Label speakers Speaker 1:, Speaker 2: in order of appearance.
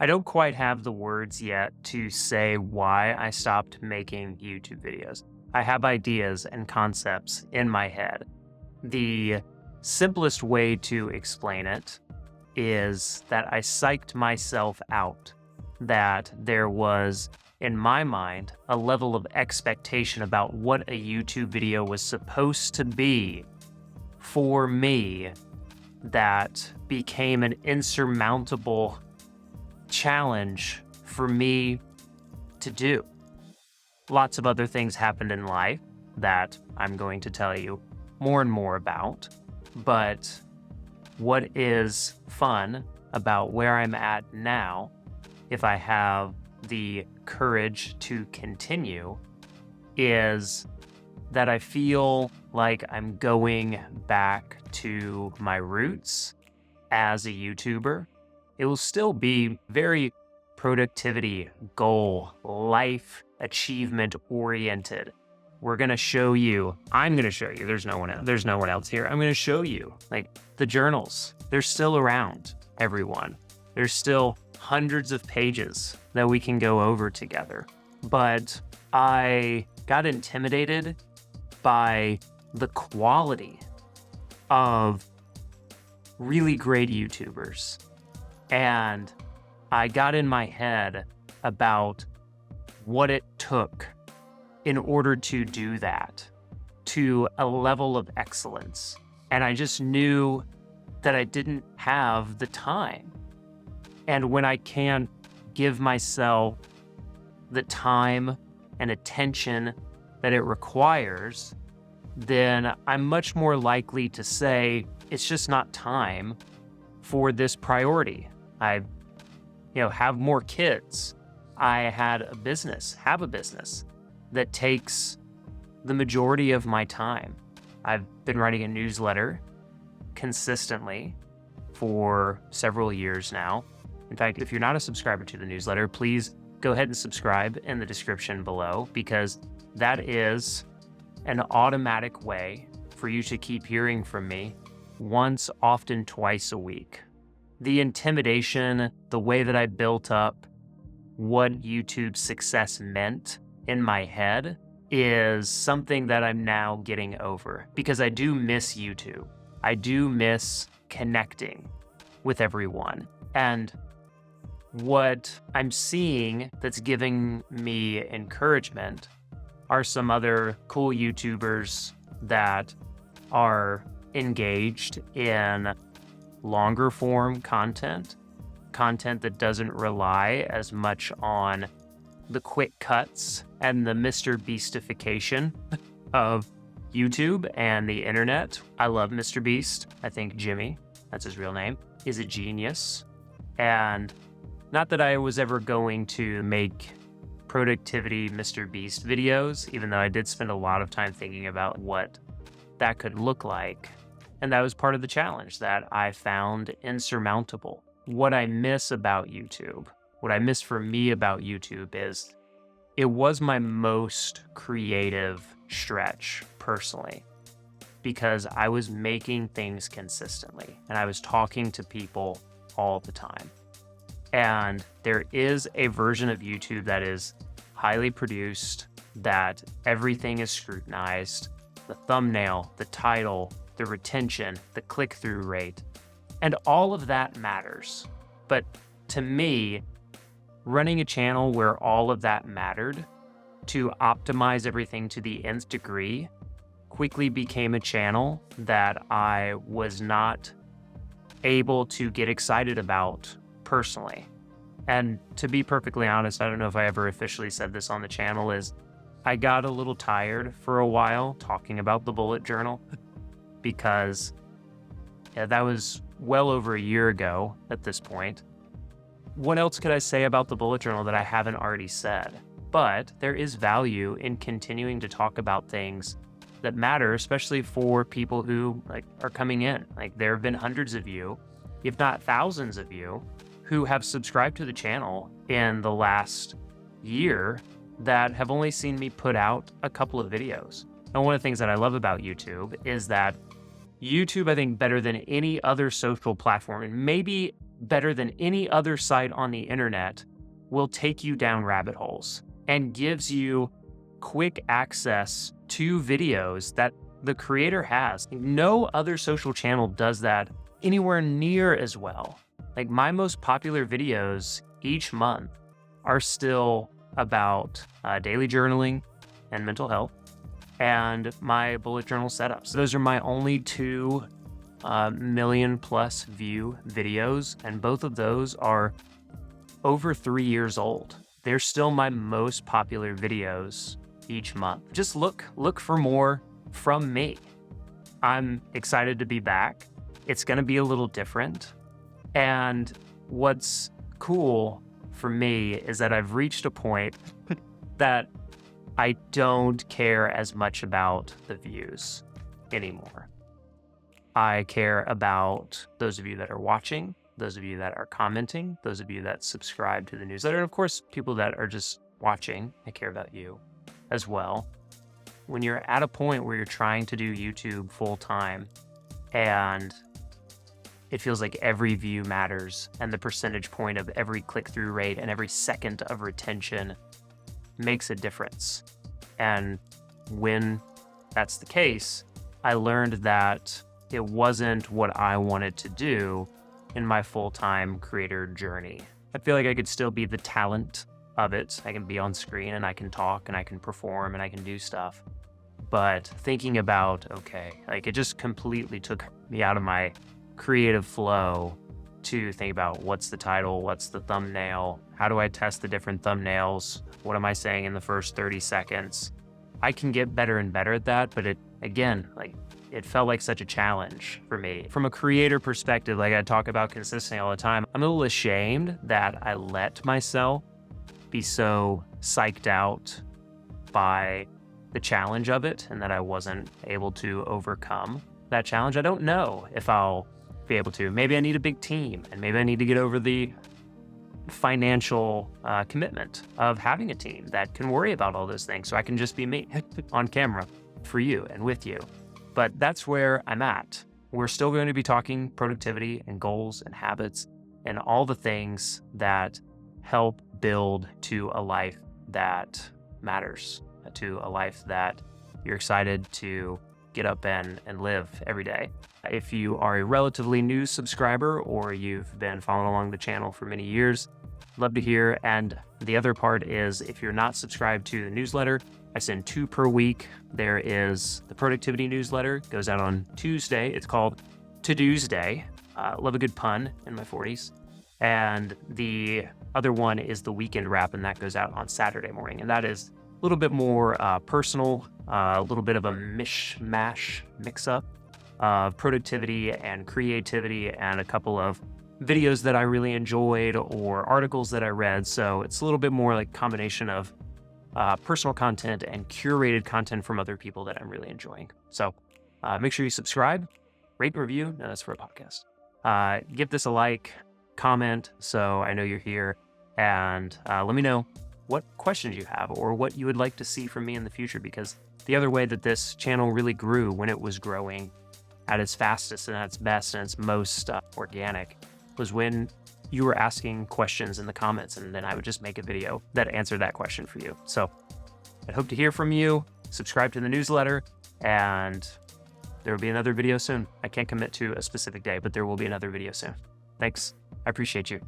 Speaker 1: I don't quite have the words yet to say why I stopped making YouTube videos. I have ideas and concepts in my head. The simplest way to explain it is that I psyched myself out, that there was, in my mind, a level of expectation about what a YouTube video was supposed to be for me that became an insurmountable challenge for me to do. Lots of other things happened in life that I'm going to tell you more and more about. But what is fun about where I'm at now, if I have the courage to continue, is that I feel like I'm going back to my roots as a YouTuber. It will still be very productivity, goal, life, achievement oriented. I'm going to show you, there's no one else here. I'm going to show you like the journals. They're still around, everyone. There's still hundreds of pages that we can go over together. But I got intimidated by the quality of really great YouTubers. And I got in my head about what it took in order to do that to a level of excellence. And I just knew that I didn't have the time. And when I can't give myself the time and attention that it requires, then I'm much more likely to say it's just not time for this priority. I, have more kids. I have a business that takes the majority of my time. I've been writing a newsletter consistently for several years now. In fact, if you're not a subscriber to the newsletter, please go ahead and subscribe in the description below, because that is an automatic way for you to keep hearing from me once, often twice a week. The intimidation, the way that I built up what YouTube success meant in my head is something that I'm now getting over, because I do miss YouTube. I do miss connecting with everyone. And what I'm seeing that's giving me encouragement are some other cool YouTubers that are engaged in longer form content that doesn't rely as much on the quick cuts and the Mr. Beastification of YouTube and the internet. I love Mr. Beast. I think Jimmy, that's his real name, is a genius. And not that I was ever going to make productivity Mr. Beast videos, even though I did spend a lot of time thinking about what that could look like. And that was part of the challenge that I found insurmountable. What I miss about YouTube, what I miss for me about YouTube is it was my most creative stretch personally, because I was making things consistently and I was talking to people all the time. And there is a version of YouTube that is highly produced, that everything is scrutinized, the thumbnail, the title, the retention, the click-through rate, and all of that matters. But to me, running a channel where all of that mattered to optimize everything to the nth degree quickly became a channel that I was not able to get excited about personally. And to be perfectly honest, I don't know if I ever officially said this on the channel, is I got a little tired for a while talking about the bullet journal, because that was well over a year ago at this point. What else could I say about the bullet journal that I haven't already said? But there is value in continuing to talk about things that matter, especially for people who are coming in. There have been hundreds of you, if not thousands of you, who have subscribed to the channel in the last year that have only seen me put out a couple of videos. And one of the things that I love about YouTube is that YouTube, I think, better than any other social platform, and maybe better than any other site on the internet, will take you down rabbit holes and gives you quick access to videos that the creator has. No other social channel does that anywhere near as well. Like, my most popular videos each month are still about daily journaling and mental health, and my bullet journal setups. Those are my only 2 million plus view videos, and both of those are over 3 years old. They're still my most popular videos each month. Just look for more from me. I'm excited to be back. It's gonna be a little different. And what's cool for me is that I've reached a point that I don't care as much about the views anymore. I care about those of you that are watching, those of you that are commenting, those of you that subscribe to the newsletter, and of course, people that are just watching. I care about you as well. When you're at a point where you're trying to do YouTube full time and it feels like every view matters and the percentage point of every click-through rate and every second of retention makes a difference. And when that's the case, I learned that it wasn't what I wanted to do in my full-time creator journey. I feel like I could still be the talent of it. I can be on screen and I can talk and I can perform and I can do stuff. But thinking about, okay, like, it just completely took me out of my creative flow to think about what's the title, what's the thumbnail, how do I test the different thumbnails, what am I saying in the first 30 seconds? I can get better and better at that, but it felt like such a challenge for me. From a creator perspective, like I talk about consistently all the time, I'm a little ashamed that I let myself be so psyched out by the challenge of it and that I wasn't able to overcome that challenge. I don't know if I'll be able to. Maybe I need a big team, and maybe I need to get over the financial commitment of having a team that can worry about all those things so I can just be me on camera for you and with you. But that's where I'm at. We're still going to be talking productivity and goals and habits and all the things that help build to a life that matters, to a life that you're excited to get up and live every day. If you are a relatively new subscriber or you've been following along the channel for many years, love to hear. And the other part is, if you're not subscribed to the newsletter, I send 2 per week. There is the productivity newsletter, goes out on Tuesday. It's called To-Do's Day. Love a good pun in my 40s. And the other one is the weekend wrap, and that goes out on Saturday morning. And that is a little bit more personal, a little bit of a mix-up of productivity and creativity and a couple of videos that I really enjoyed or articles that I read. So it's a little bit more like a combination of personal content and curated content from other people that I'm really enjoying. So make sure you subscribe, rate and review. No, that's for a podcast. Give this a like, comment so I know you're here, and let me know what questions you have or what you would like to see from me in the future, because the other way that this channel really grew when it was growing at its fastest and at its best and its most organic was when you were asking questions in the comments, and then I would just make a video that answered that question for you. So I hope to hear from you. Subscribe to the newsletter, and there will be another video soon. I can't commit to a specific day, but there will be another video soon. Thanks. I appreciate you.